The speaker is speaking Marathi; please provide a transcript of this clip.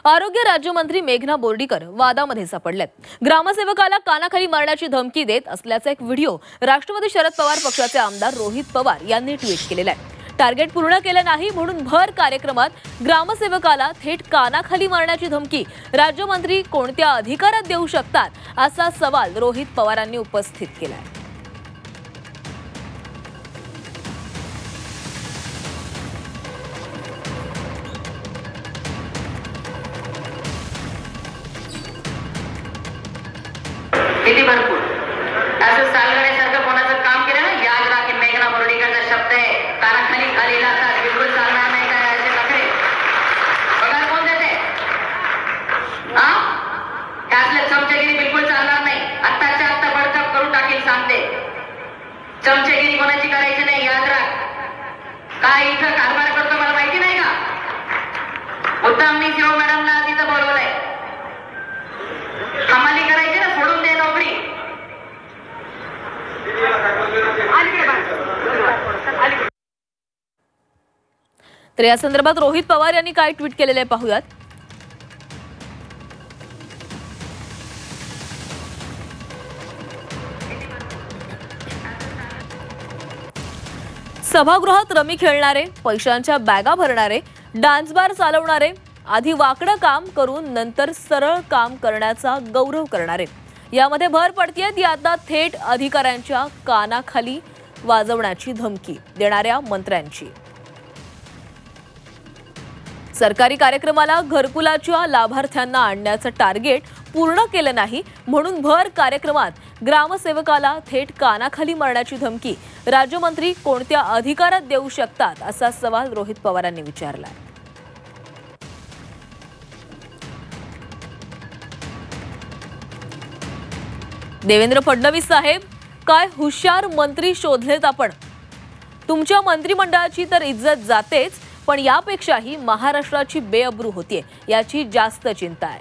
आरोग्य राज्यमंत्री मेघना बोर्डीकर वादामध्ये सापडलेत। ग्रामसेवकाला कानाखाली मारण्याची धमकी देत असल्याचा एक व्हिडिओ राष्ट्रवादी शरद पवार पक्षाचे आमदार रोहित पवार यांनी ट्विट केलेला आहे। टार्गेट पूर्ण केलं नाही म्हणून भर कार्यक्रमात ग्रामसेवकाला थेट कानाखाली मारण्याची धमकी राज्यमंत्री कोणत्या अधिकारात देऊ शकतात असा सवाल रोहित पवारांनी उपस्थित केला आहे। किती भरपूर असं सालगड्यासारखं कोणाचं काम केलं ना, याद राहा की मेघना बोर्डीकरचा शब्द आहे, कानाखाली खालीला असा बिलकुल चालणार नाही। काय असे नखरे पगार कोण देते? त्यातलं चमचेगिरी बिलकुल चालणार नाही। आत्ताच्या आत्ता बडकाप करून टाकेल, सांगते। चमचेगिरी कोणाची करायची नाही, याद राख। काय इथं कारभार करतो मला माहिती नाही का? मुद्दामनी शिव मॅडमला तिथं बोलवलंय, हमाली करायची ना, सोडून दे नोकरी। तर या संदर्भात रोहित पवार यांनी काय ट्विट केलेले आहे पाहूयात। सभागृहात रमी खेळणारे, पैशांच्या बॅगा भरणारे, डान्स बार चालवणारे, आधी वाकडं काम करून नंतर सरळ काम करण्याचा गौरव करणारे, यामध्ये भर पडतीये ती आता थेट अधिकाऱ्यांच्या कानाखाली वाजवण्याची धमकी देणाऱ्या मंत्र्यांची। सरकारी कार्यक्रमाला घरकुलाच्या लाभार्थ्यांना आणण्याचं टार्गेट पूर्ण केलं नाही म्हणून भर कार्यक्रमात ग्रामसेवकाला थेट कानाखाली मारण्याची धमकी राज्यमंत्री कोणत्या अधिकारात देऊ शकतात असा सवाल रोहित पवारांनी विचारला आहे। देवेंद्र फडणवीस साहेब, काय हुशार मंत्री शोधलेत आपण। तुमच्या मंत्रिमंडळाची तर इज्जत जातेच, पण यापेक्षाही महाराष्ट्राची बेअब्रू होतीये याची जास्त चिंता आहे।